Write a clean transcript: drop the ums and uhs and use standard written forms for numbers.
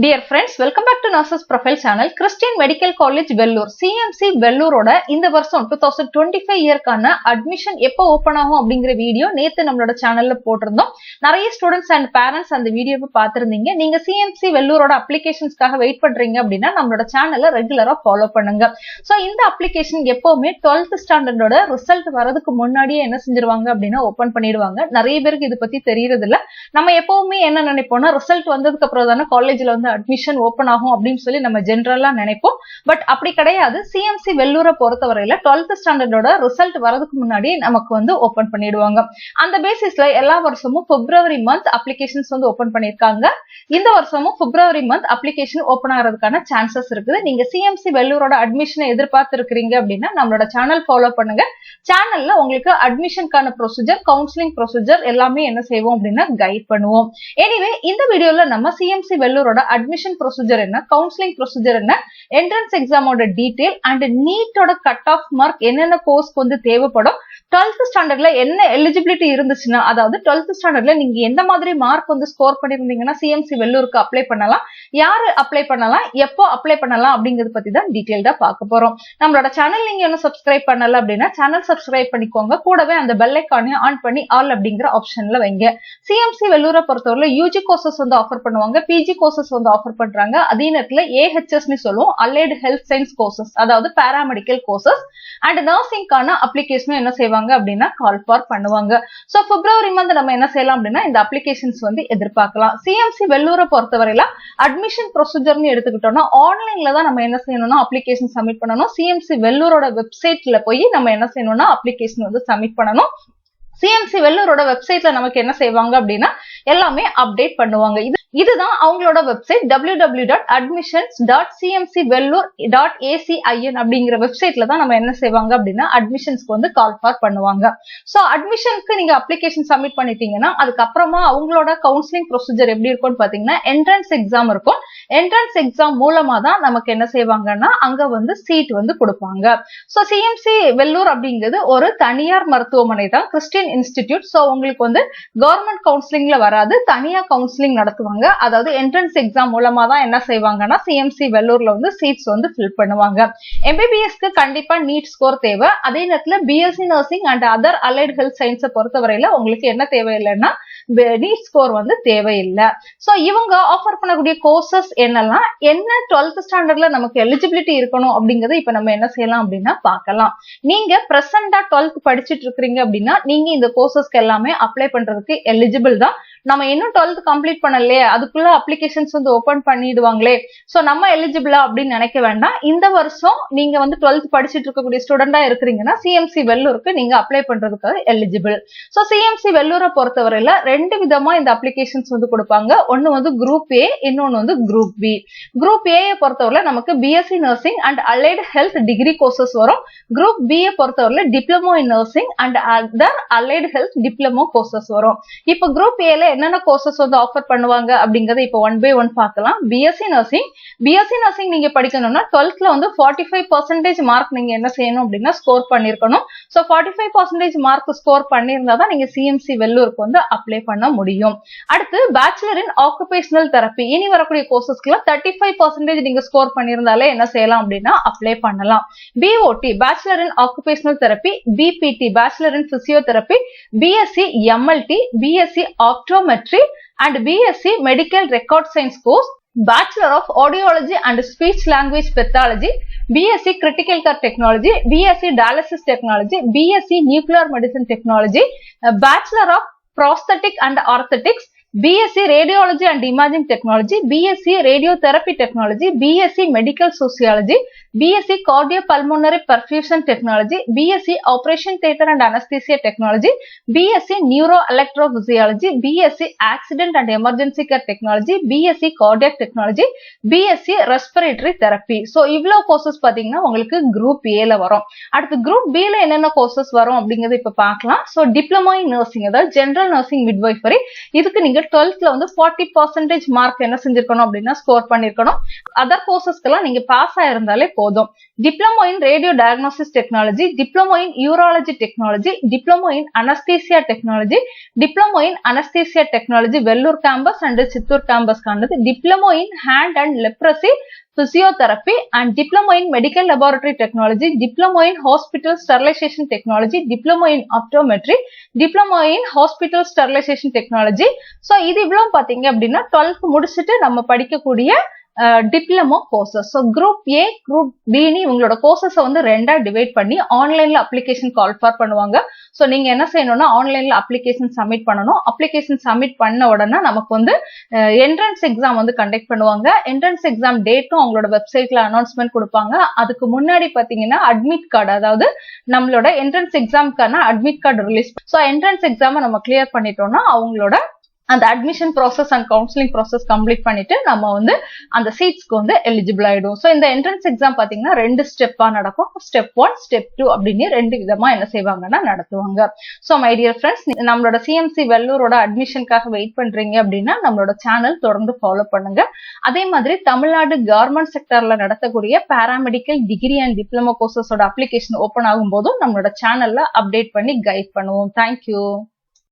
Dear friends, welcome back to Nurses Profile channel. Christian Medical College Vellore CMC Velloreoட இந்த வருஷம் 2025 இயர்க்கான admission எப்போ open ஆகும் அப்படிங்கிற வீடியோ நேத்து நம்மளோட சேனல்ல போட்டிருந்தோம். நிறைய ஸ்டூடெண்ட்ஸ் அண்ட் பேரண்ட்ஸ் அந்த வீடியோவை பார்த்திருந்தீங்க. நீங்க CMC Velloreoட அப்ளிகேஷன்ஸ்க்காக வெயிட் பண்றீங்க அப்படின்னா நம்மளோட சேனலை ரெகுலரா ஃபாலோ பண்ணுங்க. சோ இந்த அப்ளிகேஷன் எப்பவுமே 12th ஸ்டாண்டர்டோட ரிசல்ட் வரதுக்கு முன்னாடியே என்ன செஞ்சிருவாங்க அப்படின்னா ஓபன் பண்ணிடுவாங்க. நிறைய பேருக்கு இது பத்தி தெரியறது இல்ல. நம்ம எப்பவுமே என்ன நினைப்போம்னா ரிசல்ட் வந்ததுக்கு அப்புறம் தானே காலேஜ்ல அட்மிஷன் ஓபன் ஆகும் அப்படின்னு சொல்லி நம்ம ஜெனரலா நினைப்போம். பட் அப்படி கிடையாது. CMC வெல்லூரை பொறுத்தவரையில 12th ஸ்டாண்டர்டோட ரிசல்ட் வரதுக்கு முன்னாடி நமக்கு ஓபன் பண்ணிடுவாங்க. அந்த பேசிஸ்ல எல்லா வருஷமும் பிப்ரவரி மந்த் அப்ளிகேஷன்ஸ் ஓபன் பண்ணிருக்காங்க. இந்த வருஷமும் பிப்ரவரி மந்த் அப்ளிகேஷன் ஓபன் ஆகிறதுக்கான சான்சஸ் இருக்குது. நீங்க CMC வெல்லூரோட அட்மிஷனை எதிர்பார்த்து இருக்கிறீங்க அப்படின்னா நம்மளோட சேனல் ஃபாலோ பண்ணுங்க. சேனல்ல உங்களுக்கு அட்மிஷனுக்கான ப்ரொசீஜர், கவுன்சிலிங் ப்ரொசீஜர் எல்லாமே என்ன செய்வோம் அப்படின்னா கைட் பண்ணுவோம். எனிவே இந்த வீடியோல நம்ம CMC வெல்லூரோட அட்மிஷன் ப்ரொசீஜர் என்ன, கவுன்சிலிங் ப்ரொசீஜர் என்ன, என்ட்ரன்ஸ் எக்ஸாமோட டீடைல் அண்ட் நீட்டோட கட் ஆஃப் மார்க் என்னென்ன கோர்ஸ்க்கு தேவைப்படும், 12th ஸ்டாண்டர்ட்ல என்ன எலிஜிபிலிட்டி இருந்துச்சுன்னா, அதாவது 12th ஸ்டாண்டர்ட்ல நீங்க எந்த மாதிரி மார்க் ஸ்கோர் பண்ணிருந்தீங்கன்னா CMC வெல்லூருக்கு அப்ளை பண்ணலாம், யாரு அப்ளை பண்ணலாம், எப்போ அப்ளை பண்ணலாம் அப்படிங்கறத பத்தி தான் டீடைல்டா பார்க்க போறோம். நம்மளோட சேனல் நீங்க இன்னும் சப்ஸ்கிரைப் பண்ணல அப்படின்னா சேனல் சப்ஸ்கிரைப் பண்ணிக்கோங்க. கூடவே அந்த பெல் ஐகானையும் ஆன் பண்ணி ஆல் அப்படிங்கிற ஆப்ஷன்ல வைங்க. CMC வெல்லூரை பொறுத்தவரை UG கோர்சஸ் ஆஃபர் பண்ணுவாங்க, PG கோர்சஸ் ஆஃபர் பண்றாங்க. அதே நேரத்துல AHS னு சொல்லுவோம், அலைடு ஹெல்த் சயின்ஸ் கோர்சஸ், அதாவது பாராமெடிக்கல் கோர்சஸ் அண்ட் நர்சிங்கான அப்ளிகேஷனும் என்ன செய்வாங்க அப்படின்னா கால் ஃபார் பண்ணுவாங்க. சோ பிப்ரவரி மந்த் நம்ம என்ன செய்யலாம் அப்படின்னா இந்த அப்ளிகேஷன்ஸ் எதிர்பார்க்கலாம். CMC வெல்லூரை பொறுத்தவரையில அட்மிஷன் ப்ரொசீஜர்னு எடுத்துக்கிட்டோம்னா ஆன்லைன்ல தான் நம்ம என்ன செய்யணும்னா அப்ளிகேஷன் சப்மிட் பண்ணணும். CMC வெல்லூரோட வெப்சைட்ல போய் நம்ம என்ன செய்யணும்னா அப்ளிகேஷன் சப்மிட் பண்ணணும். CMC வெல்லூரோட வெப்சைட்ல நமக்கு என்ன செய்வாங்க அப்படின்னா எல்லாமே அப்டேட் பண்ணுவாங்க. இதுதான் அவங்களோட வெப்சைட் www.cmcvellore.acin அப்படிங்கிற வெப்சைட்ல தான் நம்ம என்ன செய்வாங்க அப்படின்னா அட்மிஷன்ஸ்க்கு கால் ஃபார் பண்ணுவாங்க. சோ அட்மிஷனுக்கு நீங்க அப்ளிகேஷன் சப்மிட் பண்ணிட்டீங்கன்னா அதுக்கப்புறமா அவங்களோட கவுன்சிலிங் ப்ரொசீஜர் எப்படி இருக்கும்னு பாத்தீங்கன்னா என்ட்ரன்ஸ் எக்ஸாம் இருக்கும். என்ட்ரன்ஸ் எக்ஸாம் மூலமா தான் நமக்கு என்ன செய்வாங்கன்னா அங்க சீட் கொடுப்பாங்க. சோ CMC வெல்லூர் அப்படிங்கிறது ஒரு தனியார் மருத்துவமனை தான், கிறிஸ்டியன் இன்ஸ்டிடியூட். சோ உங்களுக்கு கவர்மெண்ட் கவுன்சிலிங்ல வராது, தனியா கவுன்சிலிங் நடத்துவாங்க. அதாவது என்ட்ரன்ஸ் எக்ஸாம் மூலமா தான் என்ன செய்வாங்கன்னா CMC வெல்லூர்ல சீட்ஸ் ஃபில் பண்ணுவாங்க. MBBSக்கு கண்டிப்பா நீட் ஸ்கோர் தேவை. அதே நேரத்துல BSc nursing and other allied health சயின்ஸை பொறுத்தவரையில உங்களுக்கு என்ன தேவையில்லைன்னா நீட் ஸ்கோர் தேவையில்லை. சோ இவங்க ஆஃபர் பண்ணக்கூடிய கோர்சஸ் என்னெல்லாம், என்ன 12th ஸ்டாண்டர்ட்ல நமக்கு எலிஜிபிலிட்டி இருக்கணும் அப்படிங்கறத இப்ப நம்ம என்ன செய்யலாம் அப்படின்னா பார்க்கலாம். நீங்க பிரசண்டா 12th படிச்சுட்டு இருக்கீங்க அப்படின்னா நீங்க இந்த கோர்சஸ்க்கு எல்லாமே அப்ளை பண்றதுக்கு எலிஜிபிள் தான். நம்ம இன்னும் 12th கம்ப்ளீட் பண்ணலையே, அதுக்குள்ள அப்ளிகேஷன்ஸ் ஓபன் பண்ணிடுவாங்களே, சோ நம்ம எலிஜிபிளா அப்படின்னு நினைக்க வேண்டாம். இந்த வருஷம் நீங்க 12th படிச்சுட்டு இருக்கக்கூடிய ஸ்டூடெண்டா இருக்கிறீங்கன்னா CMC வெல்லூருக்கு நீங்க அப்ளை பண்றதுக்கு எலிஜிபிள். சோ CMC வெல்லூரை பொறுத்தவரையில ரெண்டு விதமா இந்த அப்ளிகேஷன்ஸ் கொடுப்பாங்க. ஒன்னு குரூப் A, இன்னொன்னு குரூப் B. குரூப் A பொறுத்தவரை நமக்கு BSc nursing and allied health degree courses வரும். குரூப் B பொறுத்தவரை diploma in nursing and other allied health diploma courses வரும். இப்ப குரூப் A என்னென்ன கோர்சஸ் ஆஃபர் பண்ணுவாங்க அப்படிங்கறத இப்ப ஒன் பை ஒன் பார்க்கலாம். BSc நர்சிங் நீங்க படிக்கணும்னா 12th 45% மார்க் நீங்க என்ன செய்யணும் அப்படின்னா ஸ்கோர் பண்ணிருக்கணும். சோ 45% மார்க் ஸ்கோர் பண்ணிருந்தா தான் நீங்க CMC வெல்லூருக்கு அப்ளை பண்ண முடியும். அடுத்து பேச்சுலர் இன் ஆக்குபேஷனல் தெரப்பி, இனி வரக்கூடிய கோர்சஸ்க்குள்ள 35% நீங்க ஸ்கோர் பண்ணிருந்தாலே என்ன செய்யலாம் அப்படின்னா அப்ளை பண்ணலாம். BOT bachelor in occupational therapy, BPT bachelor in physiotherapy, BSc MLT, BSc optometry and BSc medical record science course, Bachelor of Audiology and Speech Language Pathology, BSc Critical Care Technology, BSc Dialysis Technology, BSc Nuclear Medicine Technology, Bachelor of Prosthetic and Orthotics, BSc Radiology and Imaging Technology, BSc Radiotherapy Technology, BSc Medical Sociology, BSc Cardiopulmonary Perfusion Technology, BSc Operation Theatre and Anesthesia Technology, BSc Neuroelectrophysiology, BSc Accident and Emergency Care Technology, BSc Cardiac Technology, BSc Respiratory Therapy. So இவ்ளோ courses பாத்தீங்கன்னா உங்களுக்கு group A ல வரும். அடுத்து group B ல என்னென்ன courses வரும் அப்படிங்கறத இப்ப பார்க்கலாம். சோ டிப்ளமோ இன் நர்சிங், அதாவது ஜெனரல் நர்சிங் மிட்வைஃபரி, இதுக்கு நீங்க 12th 40% மார்க் என்ன செஞ்சிருக்கணும் அப்படின்னா ஸ்கோர் பண்ணிருக்கணும். அதர் கோர்சஸ்க்கெல்லாம் நீங்க பாஸ் ஆயிருந்தாலே போதும். Diploma in radio diagnosis technology, diploma in urology technology, diploma in anaesthesia technology, diploma in anaesthesia technology Vellore campus and Chittoor கேம்பஸ்க்கானது, diploma in hand and leprosy physiotherapy and diploma in medical laboratory technology, diploma in hospital sterilization technology, diploma in optometry, diploma in hospital sterilization technology. So இது இவ்வளவு பாத்தீங்க அப்படின்னா 12th முடிச்சுட்டு நம்ம படிக்கக்கூடிய diploma courses. So group A group பின்னு இவங்களோட கோர்சஸ் வந்து ரெண்டா டிவைட் பண்ணி ஆன்லைன்ல அப்ளிகேஷன் கால் ஃபார் பண்ணுவாங்க. ஸோ நீங்க என்ன செய்யணும்னா ஆன்லைன்ல அப்ளிகேஷன் சப்மிட் பண்ணணும். அப்ளிகேஷன் சப்மிட் பண்ண உடனே நமக்கு வந்து என்ட்ரன்ஸ் எக்ஸாம் வந்து கண்டக்ட் பண்ணுவாங்க. என்ட்ரன்ஸ் எக்ஸாம் டேட்டும் அவங்களோட வெப்சைட்ல அனௌன்ஸ்மெண்ட் கொடுப்பாங்க. அதுக்கு முன்னாடி பாத்தீங்கன்னா அட்மிட் கார்டு, அதாவது நம்மளோட என்ட்ரன்ஸ் எக்ஸாமுக்கான admit card release. So entrance எக்ஸாமை நம்ம கிளியர் பண்ணிட்டோம்னா அவங்களோட அந்த admission process and counselling process complete பண்ணிட்டு நம்ம வந்து அந்த சீட்ஸ்க்கு வந்து எலிஜிபிள் ஆயிடும். ஸோ இந்த என்ட்ரன்ஸ் எக்ஸாம் பாத்தீங்கன்னா 2 ஸ்டெப்பா நடக்கும். ஸ்டெப் 1, ஸ்டெப் 2 அப்படின்னு 2 விதமா என்ன செய்வாங்கன்னா நடத்துவாங்க. ஸோ மை டியர் ஃப்ரெண்ட்ஸ், நம்மளோட சிஎம்சி வெள்ளூரோட அட்மிஷனுக்காக வெயிட் பண்றீங்க அப்படின்னா நம்மளோட சேனல் தொடர்ந்து ஃபாலோ பண்ணுங்க. அதே மாதிரி தமிழ்நாடு கவர்மெண்ட் செக்டர்ல நடத்தக்கூடிய பாராமெடிக்கல் டிகிரி அண்ட் டிப்ளமோ கோர்சஸோட அப்ளிகேஷன் ஓபன் ஆகும் போதும் நம்மளோட சேனல்ல அப்டேட் பண்ணி கைட் பண்ணுவோம். தேங்க்யூ.